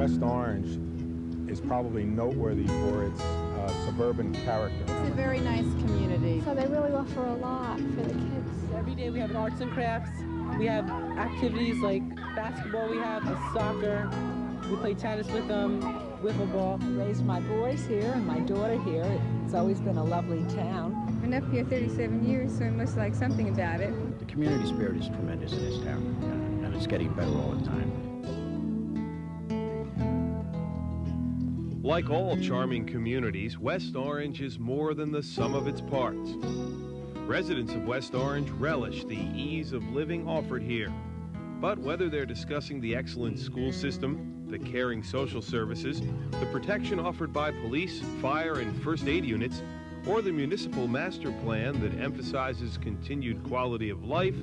West Orange is probably noteworthy for its suburban character. It's a very nice community. So they really offer a lot for the kids. Every day we have arts and crafts. We have activities like basketball, we have soccer, we play tennis with them, wiffle ball. I raised my boys here and my daughter here. It's always been a lovely town. I've been up here 37 years, so I must like something about it. The community spirit is tremendous in this town, and it's getting better all the time. Like all charming communities, West Orange is more than the sum of its parts. Residents of West Orange relish the ease of living offered here. But whether they're discussing the excellent school system, the caring social services, the protection offered by police, fire, and first aid units, or the municipal master plan that emphasizes continued quality of life,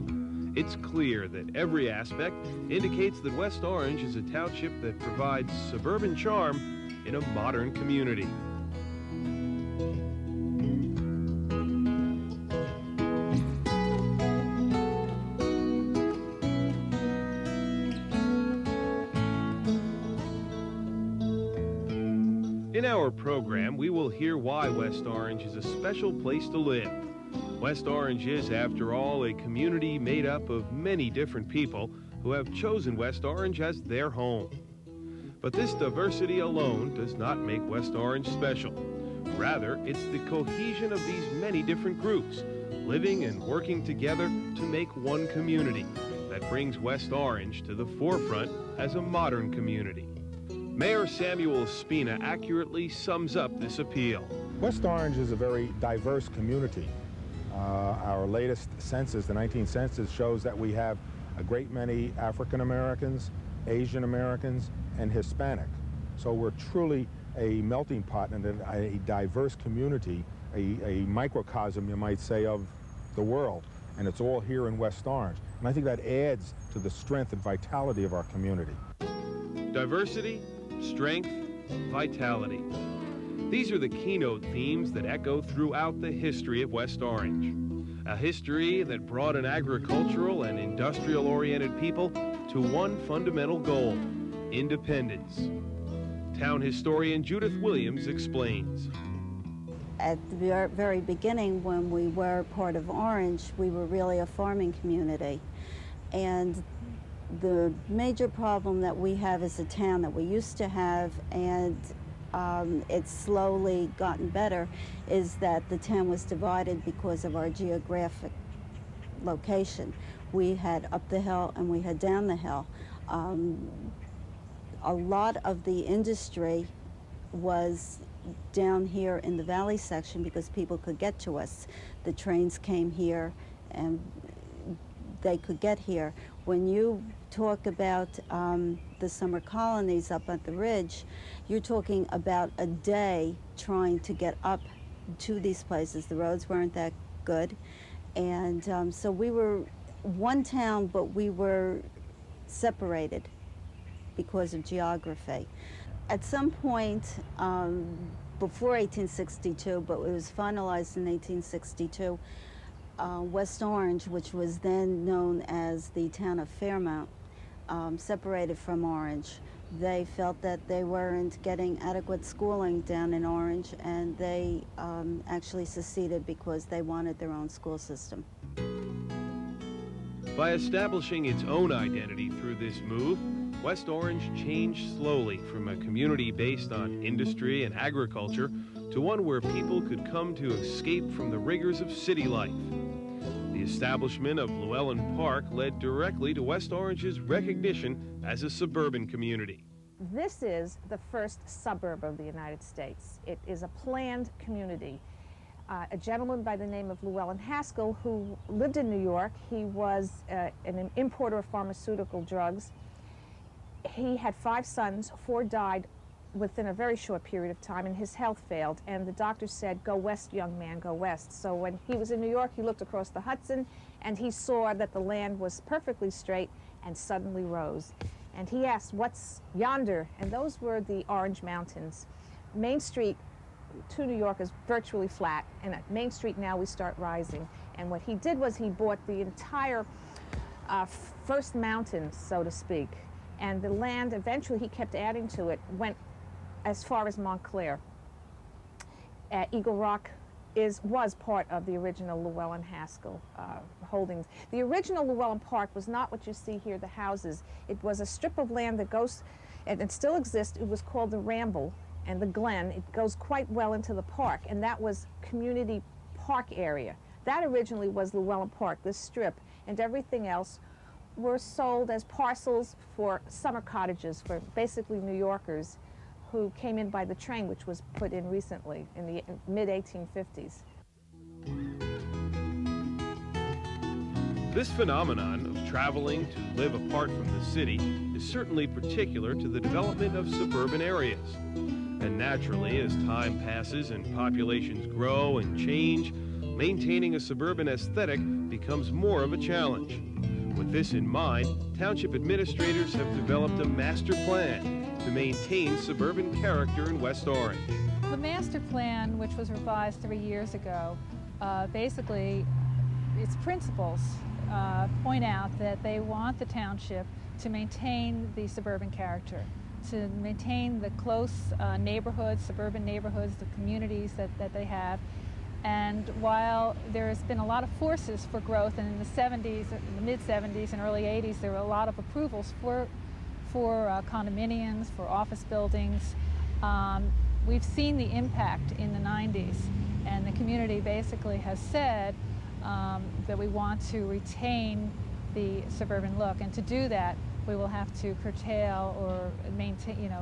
it's clear that every aspect indicates that West Orange is a township that provides suburban charm in a modern community. In our program, we will hear why West Orange is a special place to live. West Orange is, after all, a community made up of many different people who have chosen West Orange as their home. But this diversity alone does not make West Orange special. Rather, it's the cohesion of these many different groups, living and working together to make one community, that brings West Orange to the forefront as a modern community. Mayor Samuel Spina accurately sums up this appeal. West Orange is a very diverse community. Our latest census, the 19th census, shows that we have a great many African Americans, Asian Americans, and Hispanic. So we're truly a melting pot and a diverse community, a microcosm, you might say, of the world. And it's all here in West Orange. And I think that adds to the strength and vitality of our community. Diversity, strength, vitality. These are the keynote themes that echo throughout the history of West Orange. A history that brought an agricultural and industrial-oriented people to one fundamental goal: independence. Town historian Judith Williams explains. At the very beginning, when we were part of Orange, we were really a farming community. And the major problem that we have as a town that we used to have, and it's slowly gotten better, is that the town was divided because of our geographic location. We had up the hill and we had down the hill. A lot of the industry was down here in the valley section because people could get to us. The trains came here and they could get here. When you talk about the summer colonies up at the ridge, you're talking about a day trying to get up to these places. The roads weren't that good. And so we were one town, but we were separated because of geography. At some point before 1862, but it was finalized in 1862, West Orange, which was then known as the town of Fairmount, separated from Orange. They felt that they weren't getting adequate schooling down in Orange, and they actually seceded because they wanted their own school system. By establishing its own identity through this move, West Orange changed slowly from a community based on industry and agriculture to one where people could come to escape from the rigors of city life. The establishment of Llewellyn Park led directly to West Orange's recognition as a suburban community. This is the first suburb of the United States. It is a planned community. A gentleman by the name of Llewellyn Haskell, who lived in New York, he was an importer of pharmaceutical drugs. He had 5 sons, 4 died within a very short period of time, and his health failed, and the doctor said, "Go west, young man, go west." So when he was in New York, he looked across the Hudson, and he saw that the land was perfectly straight and suddenly rose. And he asked, "What's yonder?" And those were the Orange Mountains. Main Street to New York is virtually flat, and at Main Street now we start rising. And what he did was he bought the entire first mountain, so to speak. And the land, eventually he kept adding to it, went as far as Montclair. Eagle Rock was part of the original Llewellyn Haskell holdings. The original Llewellyn Park was not what you see here, the houses. It was a strip of land that goes, and it still exists. It was called the Ramble and the Glen. It goes quite well into the park, and that was community park area. That originally was Llewellyn Park, this strip, and everything else were sold as parcels for summer cottages for basically New Yorkers who came in by the train, which was put in recently in the mid-1850s. This phenomenon of traveling to live apart from the city is certainly particular to the development of suburban areas. And naturally, as time passes and populations grow and change, maintaining a suburban aesthetic becomes more of a challenge. With this in mind, township administrators have developed a master plan to maintain suburban character in West Orange. The master plan, which was revised 3 years ago, basically, its principles point out that they want the township to maintain the suburban character, to maintain the close neighborhoods, suburban neighborhoods, the communities that they have. And while there has been a lot of forces for growth, and in the 70s, in the mid-70s and early 80s, there were a lot of approvals for condominiums, for office buildings. We've seen the impact in the 90s, and the community basically has said that we want to retain the suburban look, and to do that, we will have to curtail or maintain,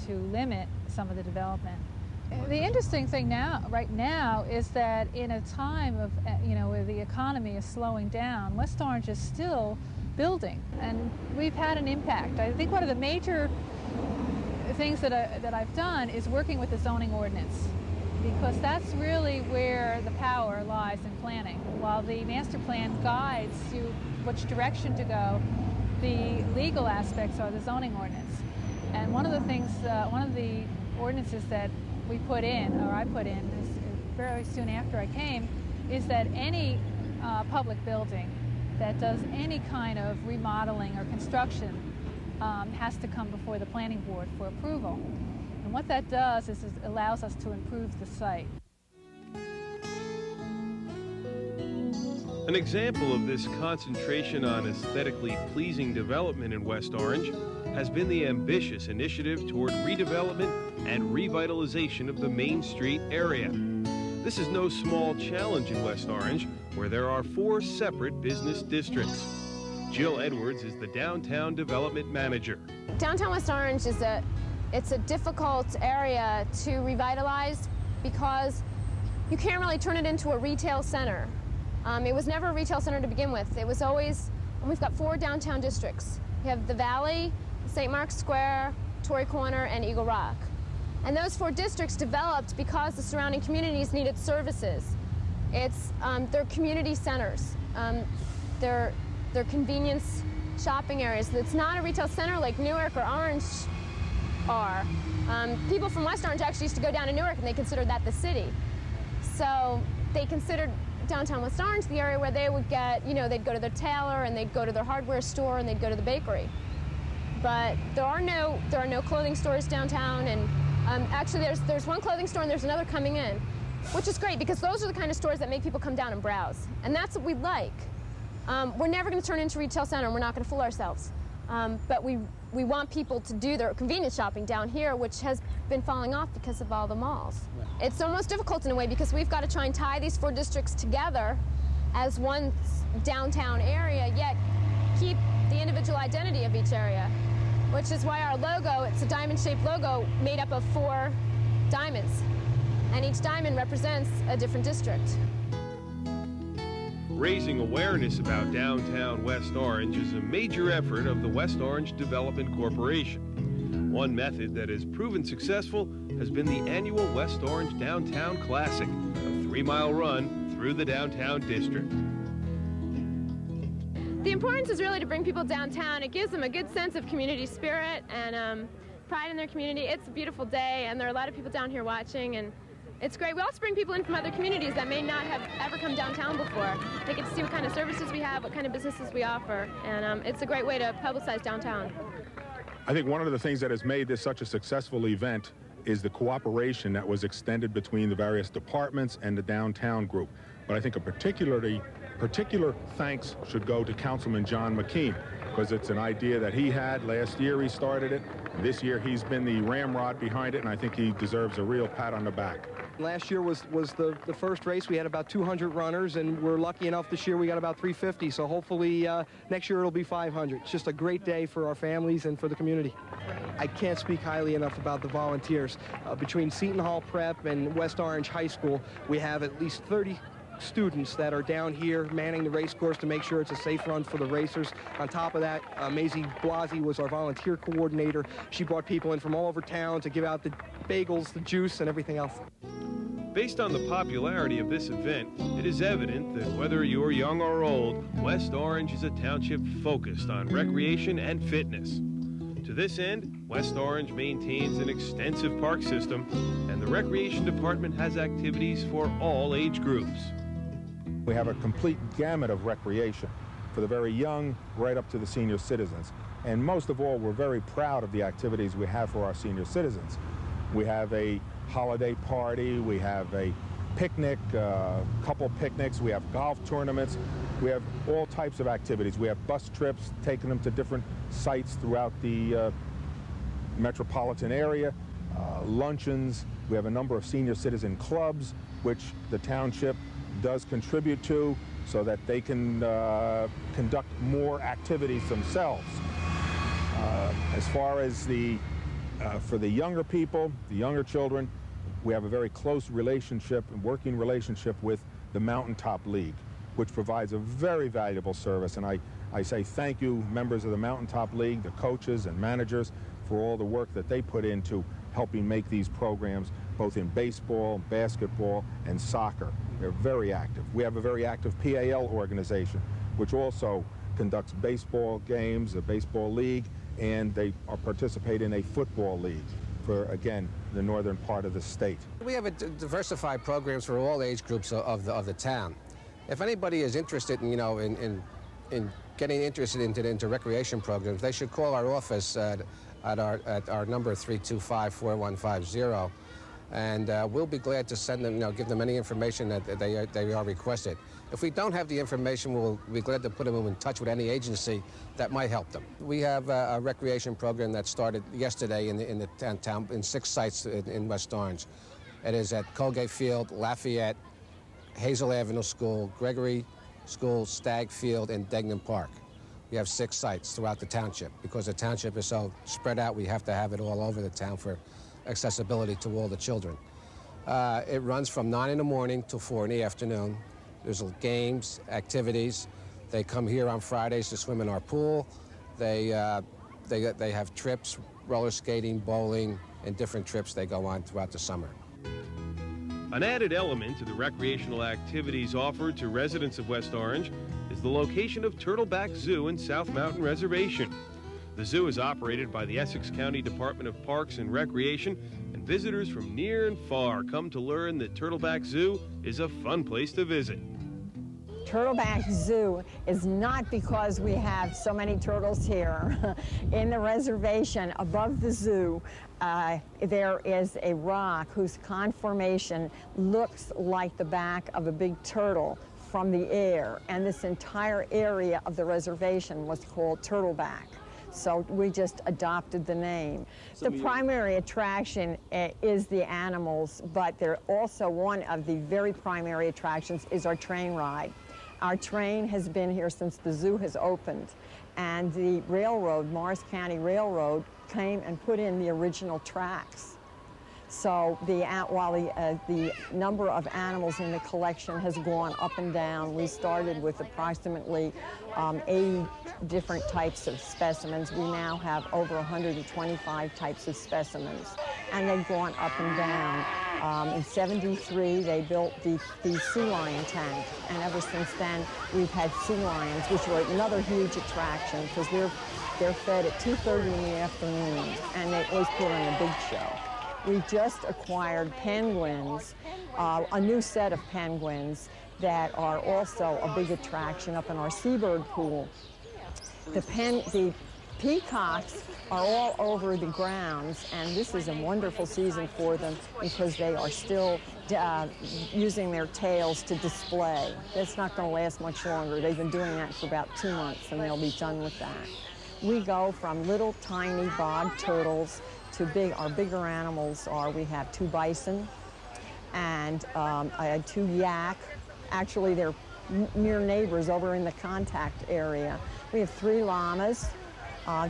to limit some of the development. The interesting thing right now, is that in a time of, where the economy is slowing down, West Orange is still building, and we've had an impact. I think one of the major things that I've done is working with the zoning ordinance, because that's really where the power lies in planning. While the master plan guides you which direction to go, the legal aspects are the zoning ordinance. And one of the things, one of the ordinances that we put in, or I put in, very soon after I came, is that any public building that does any kind of remodeling or construction has to come before the planning board for approval. And what that does is it allows us to improve the site. An example of this concentration on aesthetically pleasing development in West Orange has been the ambitious initiative toward redevelopment and revitalization of the Main Street area. This is no small challenge in West Orange, where there are 4 separate business districts. Jill Edwards is the Downtown Development Manager. Downtown West Orange is a difficult area to revitalize because you can't really turn it into a retail center. It was never a retail center to begin with. It was always, we've got 4 downtown districts. We have the Valley, St. Mark's Square, Torrey Corner, and Eagle Rock. And those 4 districts developed because the surrounding communities needed services. They're community centers. They're convenience shopping areas. It's not a retail center like Newark or Orange are. People from West Orange actually used to go down to Newark and they considered that the city. So they considered downtown West Orange the area where they would get, they'd go to their tailor and they'd go to their hardware store and they'd go to the bakery. But there are no clothing stores downtown, and actually there's one clothing store and there's another coming in, which is great because those are the kind of stores that make people come down and browse, and that's what we like. We're never going to turn into a retail center, and we're not going to fool ourselves. But we want people to do their convenience shopping down here, which has been falling off because of all the malls. It's almost difficult in a way because we've got to try and tie these 4 districts together as one downtown area, yet keep the individual identity of each area, which is why our logo, it's a diamond-shaped logo made up of 4 diamonds, and each diamond represents a different district. Raising awareness about downtown West Orange is a major effort of the West Orange Development Corporation. One method that has proven successful has been the annual West Orange Downtown Classic, a 3-mile run through the downtown district. The importance is really to bring people downtown. It gives them a good sense of community spirit and pride in their community. It's a beautiful day, and there are a lot of people down here watching, and it's great. We also bring people in from other communities that may not have ever come downtown before. They get to see what kind of services we have, what kind of businesses we offer, and it's a great way to publicize downtown. I think one of the things that has made this such a successful event is the cooperation that was extended between the various departments and the downtown group. But I think a particular thanks should go to Councilman John McKean, because it's an idea that he had. Last year he started it. This year he's been the ramrod behind it, and I think he deserves a real pat on the back. Last year was the first race. We had about 200 runners, and we're lucky enough this year we got about 350. So hopefully next year it'll be 500. It's just a great day for our families and for the community. I can't speak highly enough about the volunteers. Between Seton Hall Prep and West Orange High School, we have at least 30 students that are down here manning the race course to make sure it's a safe run for the racers. On top of that, Maisie Blasi was our volunteer coordinator. She brought people in from all over town to give out the bagels, the juice, and everything else. Based on the popularity of this event, it is evident that whether you're young or old, West Orange is a township focused on recreation and fitness. To this end, West Orange maintains an extensive park system, and the Recreation Department has activities for all age groups. We have a complete gamut of recreation for the very young right up to the senior citizens. And most of all, we're very proud of the activities we have for our senior citizens. We have a holiday party, we have a picnic, couple picnics, we have golf tournaments, we have all types of activities. We have bus trips, taking them to different sites throughout the metropolitan area, luncheons. We have a number of senior citizen clubs, which the township does contribute to so that they can conduct more activities themselves. As far as for the younger people, the younger children, we have a very close relationship and working relationship with the Mountaintop League, which provides a very valuable service. And I say thank you, members of the Mountaintop League, the coaches and managers, for all the work that they put into helping make these programs, both in baseball, basketball, and soccer. They're very active. We have a very active PAL organization, which also conducts baseball games, a baseball league, and they participate in a football league for, again, the northern part of the state. We have diversified programs for all age groups of the town. If anybody is interested in, in getting interested into recreation programs, they should call our office at our number 325-4150, and we'll be glad to send them, give them any information that they are requested. If we don't have the information, we'll be glad to put them in touch with any agency that might help them. We have a recreation program that started yesterday in the town in 6 sites in West Orange. It is at Colgate Field, Lafayette, Hazel Avenue School, Gregory School, Stagg Field, and Degnan Park. We have 6 sites throughout the township. Because the township is so spread out, we have to have it all over the town for accessibility to all the children. It runs from 9 in the morning till 4 in the afternoon. There's games, activities. They come here on Fridays to swim in our pool. They have trips, roller skating, bowling, and different trips they go on throughout the summer. An added element to the recreational activities offered to residents of West Orange is the location of Turtleback Zoo in South Mountain Reservation. The zoo is operated by the Essex County Department of Parks and Recreation, and visitors from near and far come to learn that Turtleback Zoo is a fun place to visit. Turtleback Zoo is not because we have so many turtles here. In the reservation above the zoo, there is a rock whose conformation looks like the back of a big turtle from the air, and this entire area of the reservation was called Turtleback. So we just adopted the name. The primary attraction is the animals, but they're also one of the very primary attractions is our train ride. Our train has been here since the zoo has opened, and the railroad, Morris County Railroad, came and put in the original tracks. So while the number of animals in the collection has gone up and down, we started with approximately 80 different types of specimens. We now have over 125 types of specimens, and they've gone up and down. In '73, they built the sea lion tank, and ever since then, we've had sea lions, which were another huge attraction because they're fed at 2:30 in the afternoon, and they always put on a big show. We just acquired penguins, a new set of penguins that are also a big attraction up in our seabird pool. The Peacocks are all over the grounds, and this is a wonderful season for them because they are still using their tails to display. That's not going to last much longer. They've been doing that for about 2 months, and they'll be done with that. We go from little tiny bog turtles to our bigger animals are, we have 2 bison and 2 yak. Actually, they're near neighbors over in the contact area. We have 3 llamas,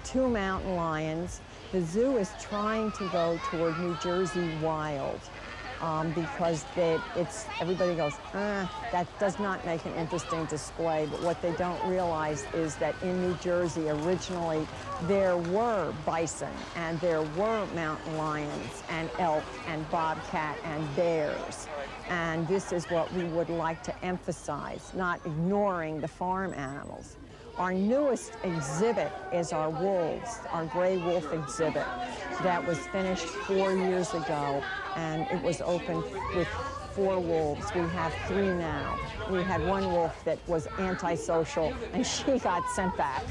2 mountain lions. The zoo is trying to go toward New Jersey wild because everybody goes, that does not make an interesting display. But what they don't realize is that in New Jersey originally there were bison and there were mountain lions and elk and bobcat and bears. And this is what we would like to emphasize, not ignoring the farm animals. Our newest exhibit is our wolves, our gray wolf exhibit that was finished 4 years ago, and it was opened with 4 wolves. We have 3 now. We had 1 wolf that was antisocial, and she got sent back.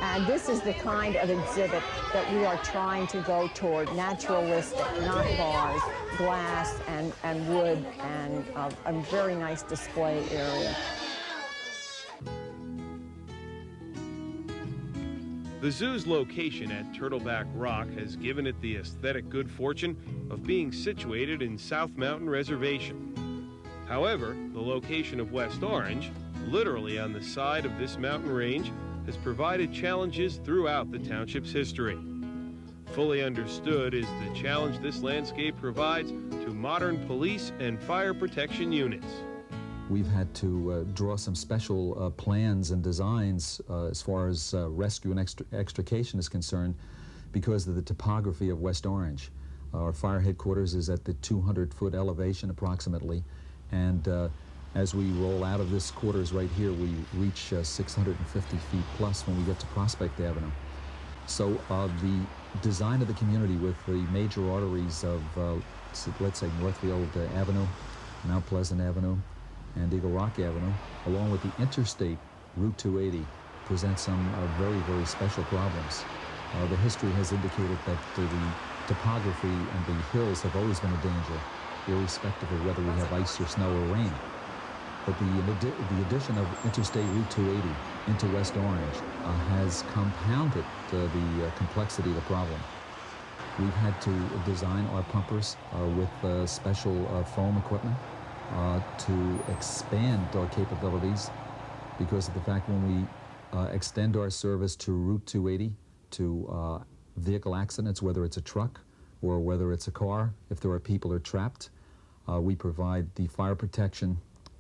And this is the kind of exhibit that we are trying to go toward, naturalistic, not bars, glass and wood, and a very nice display area. The zoo's location at Turtleback Rock has given it the aesthetic good fortune of being situated in South Mountain Reservation. However, the location of West Orange, literally on the side of this mountain range, has provided challenges throughout the township's history. Fully understood is the challenge this landscape provides to modern police and fire protection units. We've had to draw some special plans and designs as far as rescue and extrication is concerned because of the topography of West Orange. Our fire headquarters is at the 200-foot elevation approximately, and as we roll out of this quarters right here, we reach 650 feet plus when we get to Prospect Avenue. So the design of the community with the major arteries of, let's say, Northfield Avenue, Mount Pleasant Avenue, and Eagle Rock Avenue, along with the interstate Route 280, presents some very, very special problems. The history has indicated that the topography and the hills have always been a danger, irrespective of whether we have ice or snow or rain. But the addition of interstate Route 280 into West Orange has compounded the complexity of the problem. We've had to design our pumpers with special foam equipment to expand our capabilities because of the fact when we extend our service to Route 280 to vehicle accidents, whether it's a truck or whether it's a car, if there are people who are trapped, we provide the fire protection.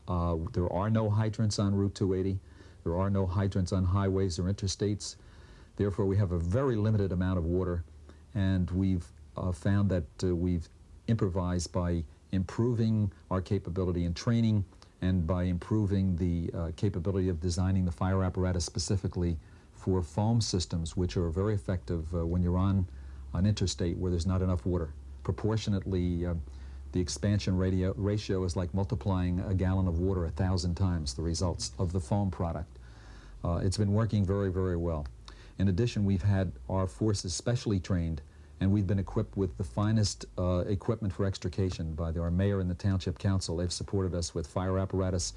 There are no hydrants on Route 280. There are no hydrants on highways or interstates. Therefore, we have a very limited amount of water, and we've found that we've improvised by improving our capability in training and by improving the capability of designing the fire apparatus specifically for foam systems, which are very effective when you're on an interstate where there's not enough water. Proportionately, the expansion ratio is like multiplying a gallon of water 1,000 times the results of the foam product. It's been working very, very well. In addition, we've had our forces specially trained, and we've been equipped with the finest equipment for extrication by our mayor and the township council. They've supported us with fire apparatus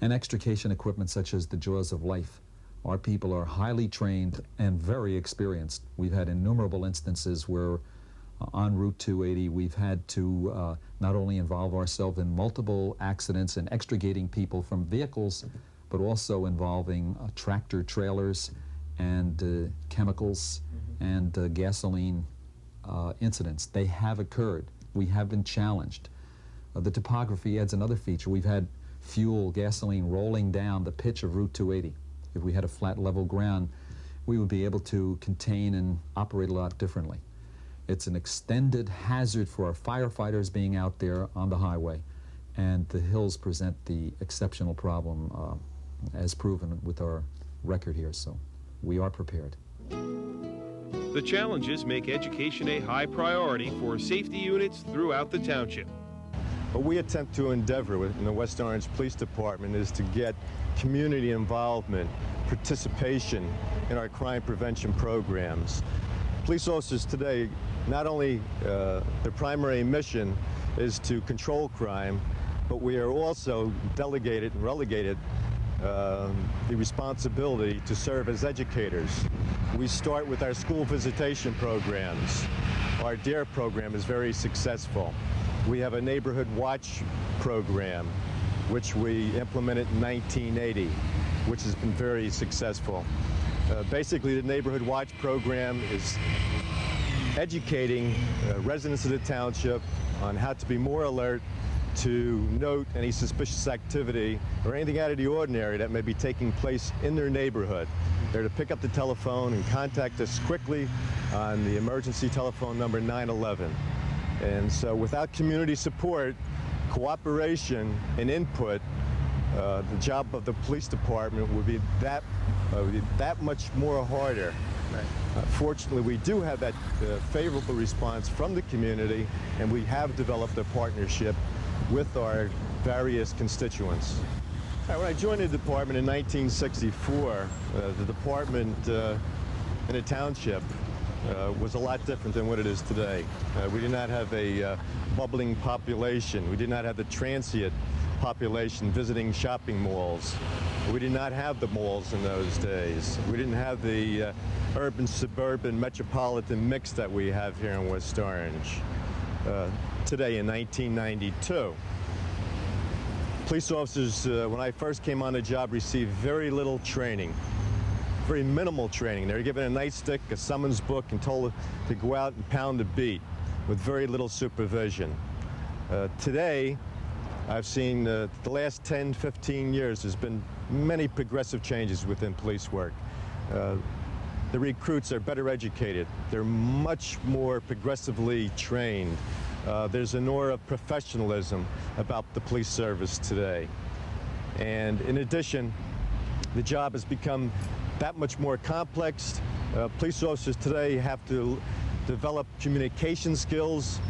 and extrication equipment such as the Jaws of Life. Our people are highly trained and very experienced. We've had innumerable instances where on Route 280 we've had to not only involve ourselves in multiple accidents and extricating people from vehicles, but also involving tractor trailers and chemicals and gasoline incidents. They have occurred. We have been challenged. The topography adds another feature. We've had fuel, gasoline rolling down the pitch of Route 280. If we had a flat level ground, we would be able to contain and operate a lot differently. It's an extended hazard for our firefighters being out there on the highway, and the hills present the exceptional problem as proven with our record here, so we are prepared. The challenges make education a high priority for safety units throughout the township. What we attempt to endeavor in the West Orange Police Department is to get community involvement, participation in our crime prevention programs. Police officers today, not only their primary mission is to control crime, but we are also delegated and relegated the responsibility to serve as educators. We start with our school visitation programs. Our DARE program is very successful. We have a neighborhood watch program, which we implemented in 1980, which has been very successful. Basically, the neighborhood watch program is educating residents of the township on how to be more alert to note any suspicious activity or anything out of the ordinary that may be taking place in their neighborhood. They're to pick up the telephone and contact us quickly on the emergency telephone number 911. And so without community support, cooperation, and input, the job of the police department would be that much more harder. Right. Fortunately, we do have that favorable response from the community, and we have developed a partnership with our various constituents. When I joined the department in 1964, the department in a township was a lot different than what it is today. We did not have a bubbling population. We did not have the transient population visiting shopping malls. We did not have the malls in those days. We didn't have the urban-suburban metropolitan mix that we have here in West Orange today in 1992. Police officers, when I first came on the job, received very little training, very minimal training. They were given a nightstick, a summons book, and told to go out and pound a beat with very little supervision. Today, I've seen the last 10, 15 years, there's been many progressive changes within police work. The recruits are better educated. They're much more progressively trained. There's an aura of professionalism about the police service today. And in addition, the job has become that much more complex. Police officers today have to develop communication skills,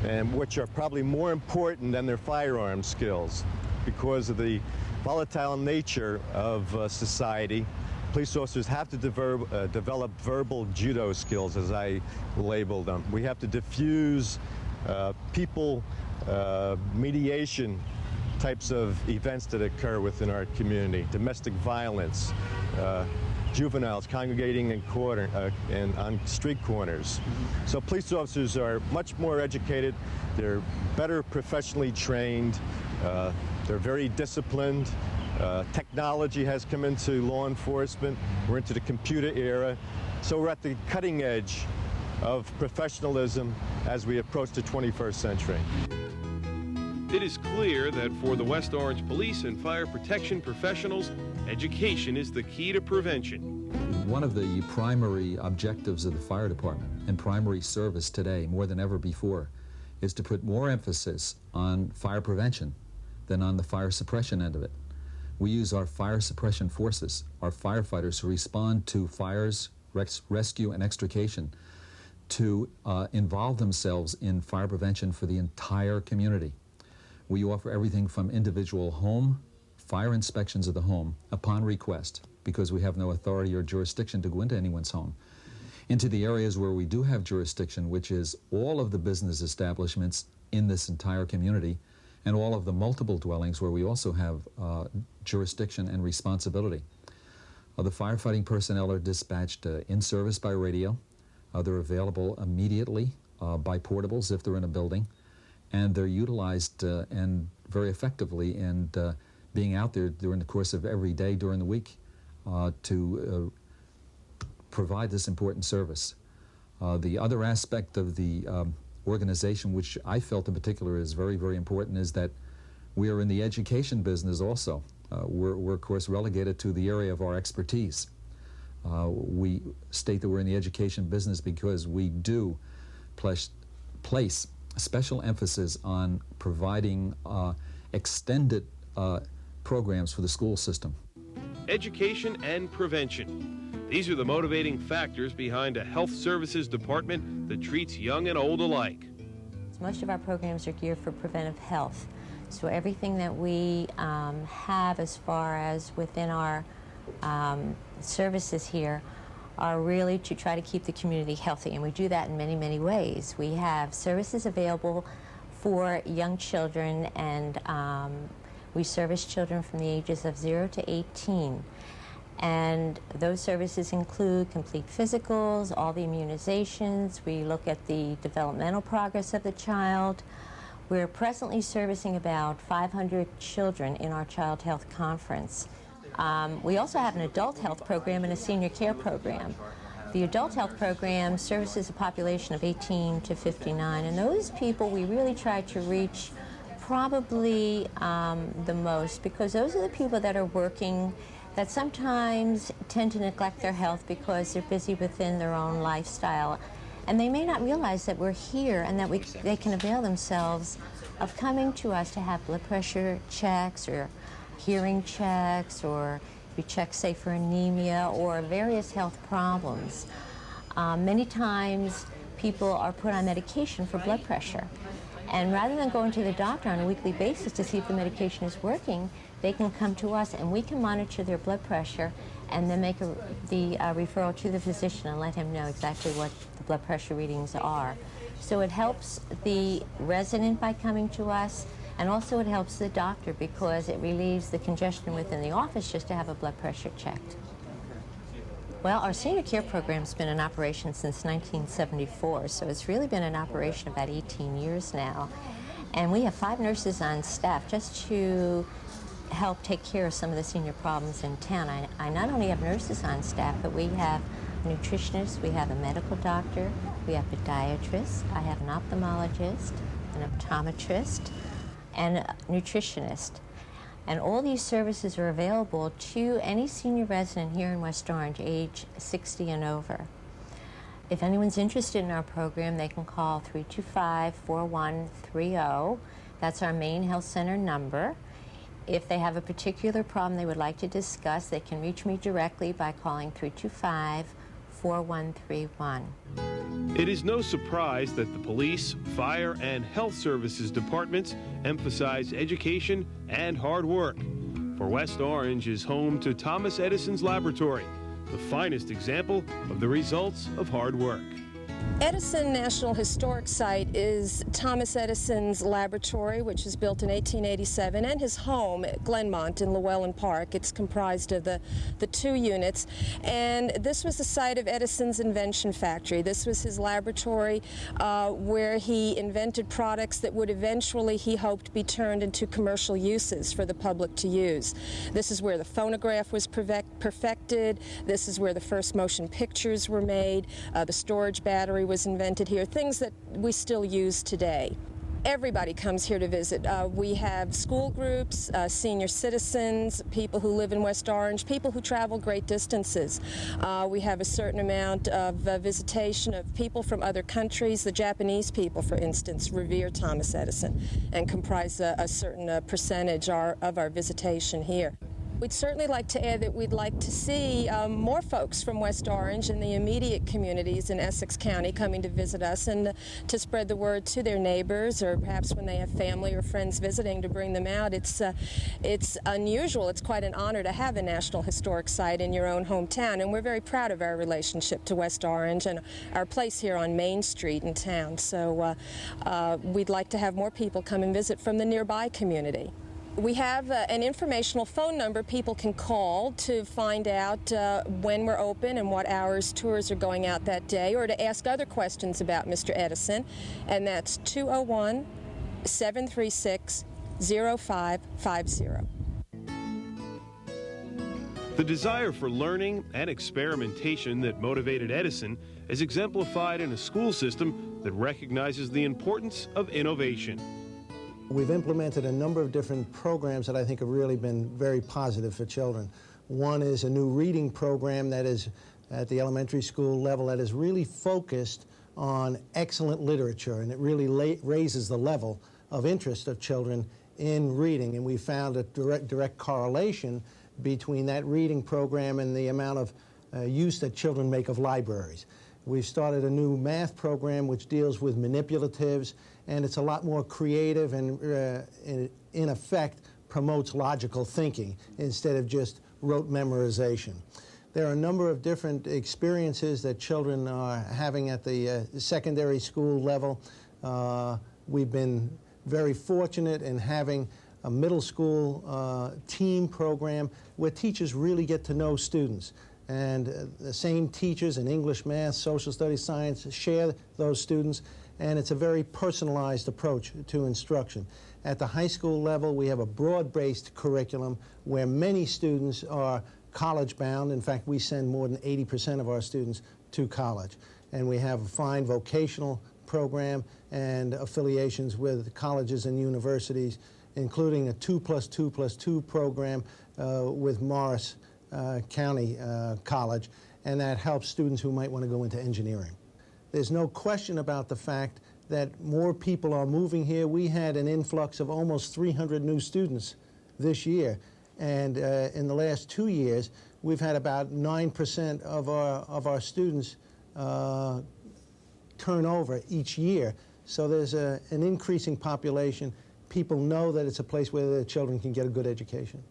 and which are probably more important than their firearm skills because of the volatile nature of society. Police officers have to develop verbal judo skills, as I label them. We have to diffuse people mediation types of events that occur within our community, domestic violence, juveniles congregating in on street corners. So police officers are much more educated, they're better professionally trained, they're very disciplined. Technology has come into law enforcement, we're into the computer era, so we're at the cutting edge of professionalism as we approach the 21st century. It is clear that for the West Orange Police and Fire Protection professionals, education is the key to prevention. One of the primary objectives of the fire department and primary service today, more than ever before, is to put more emphasis on fire prevention than on the fire suppression end of it. We use our fire suppression forces, our firefighters who respond to fires, rescue, and extrication, to involve themselves in fire prevention for the entire community. We offer everything from individual home, fire inspections of the home upon request, because we have no authority or jurisdiction to go into anyone's home, into the areas where we do have jurisdiction, which is all of the business establishments in this entire community, and all of the multiple dwellings where we also have jurisdiction and responsibility. The firefighting personnel are dispatched in service by radio. They're available immediately by portables if they're in a building, and they're utilized and very effectively in being out there during the course of every day during the week to provide this important service. The other aspect of the organization, which I felt in particular is very, very important, is that we are in the education business also. We're of course relegated to the area of our expertise. We state that we're in the education business because we do place special emphasis on providing extended programs for the school system. Education and prevention. These are the motivating factors behind a health services department that treats young and old alike. Most of our programs are geared for preventive health. So everything that we have as far as within our services here are really to try to keep the community healthy, and we do that in many, many ways. We have services available for young children, and we service children from the ages of 0 to 18. And those services include complete physicals, all the immunizations. We look at the developmental progress of the child. We're presently servicing about 500 children in our Child Health Conference. We also have an adult health program and a senior care program. The adult health program services a population of 18 to 59, and those people we really try to reach probably the most, because those are the people that are working that sometimes tend to neglect their health because they're busy within their own lifestyle. And they may not realize that we're here and that they can avail themselves of coming to us to have blood pressure checks or hearing checks, or be checked, say, for anemia or various health problems. Many times people are put on medication for blood pressure, and rather than going to the doctor on a weekly basis to see if the medication is working, they can come to us and we can monitor their blood pressure and then make the referral to the physician and let him know exactly what the blood pressure readings are. So it helps the resident by coming to us, and also it helps the doctor because it relieves the congestion within the office just to have a blood pressure checked. Well, our senior care program's been in operation since 1974, so it's really been in operation about 18 years now. And we have 5 nurses on staff just to help take care of some of the senior problems in town. I not only have nurses on staff, but we have nutritionists, we have a medical doctor, we have a podiatrist, I have an ophthalmologist, an optometrist, and a nutritionist. And all these services are available to any senior resident here in West Orange, age 60 and over. If anyone's interested in our program, they can call 325-4130. That's our main health center number. If they have a particular problem they would like to discuss, they can reach me directly by calling 325-4131. It is no surprise that the police, fire, and health services departments emphasize education and hard work. For West Orange is home to Thomas Edison's laboratory, the finest example of the results of hard work. Edison National Historic Site is Thomas Edison's laboratory, which was built in 1887, and his home at Glenmont in Llewellyn Park. It's comprised of the 2 units, and this was the site of Edison's invention factory. This was his laboratory where he invented products that would eventually, he hoped, be turned into commercial uses for the public to use. This is where the phonograph was perfected. This is where the first motion pictures were made. The storage battery was invented here, things that we still use today. Everybody comes here to visit. We have school groups, senior citizens, people who live in West Orange, people who travel great distances. We have a certain amount of visitation of people from other countries. The Japanese people, for instance, revere Thomas Edison and comprise a certain percentage of our visitation here. We'd certainly like to add that we'd like to see more folks from West Orange and the immediate communities in Essex County coming to visit us, and to spread the word to their neighbors, or perhaps when they have family or friends visiting, to bring them out. It's unusual. It's quite an honor to have a National Historic Site in your own hometown, and we're very proud of our relationship to West Orange and our place here on Main Street in town. So we'd like to have more people come and visit from the nearby community. We have an informational phone number people can call to find out when we're open and what hours tours are going out that day, or to ask other questions about Mr. Edison, and that's 201-736-0550. The desire for learning and experimentation that motivated Edison is exemplified in a school system that recognizes the importance of innovation. We've implemented a number of different programs that I think have really been very positive for children. One is a new reading program that is at the elementary school level that is really focused on excellent literature, and it really raises the level of interest of children in reading. And we found a direct correlation between that reading program and the amount of use that children make of libraries. We've started a new math program which deals with manipulatives, and it's a lot more creative and, in effect, promotes logical thinking instead of just rote memorization. There are a number of different experiences that children are having at the secondary school level. We've been very fortunate in having a middle school team program where teachers really get to know students. And the same teachers in English, math, social studies, science share those students, and it's a very personalized approach to instruction. At the high school level, we have a broad-based curriculum where many students are college-bound. In fact, we send more than 80% of our students to college. And we have a fine vocational program and affiliations with colleges and universities, including a 2+2+2 program with Morris County College, and that helps students who might want to go into engineering. There's no question about the fact that more people are moving here. We had an influx of almost 300 new students this year, and in the last 2 years, we've had about 9% of our students turn over each year. So there's an increasing population. People know that it's a place where their children can get a good education.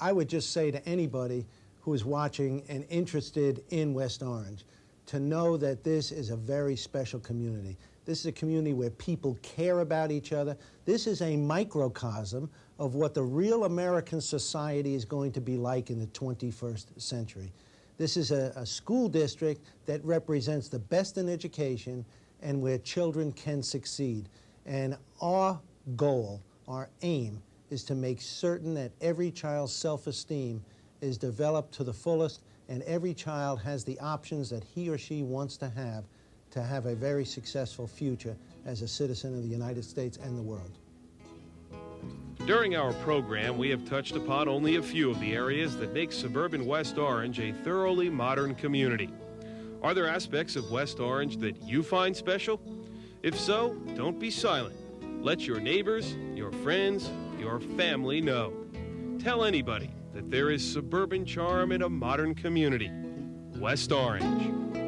I would just say to anybody who is watching and interested in West Orange to know that this is a very special community. This is a community where people care about each other. This is a microcosm of what the real American society is going to be like in the 21st century. This is a school district that represents the best in education and where children can succeed. And our goal, our aim, is to make certain that every child's self-esteem is developed to the fullest and every child has the options that he or she wants to have a very successful future as a citizen of the United States and the world. During our program, we have touched upon only a few of the areas that make suburban West Orange a thoroughly modern community. Are there aspects of West Orange that you find special? If so, don't be silent. Let your neighbors, your friends, your family know. Tell anybody that there is suburban charm in a modern community. West Orange.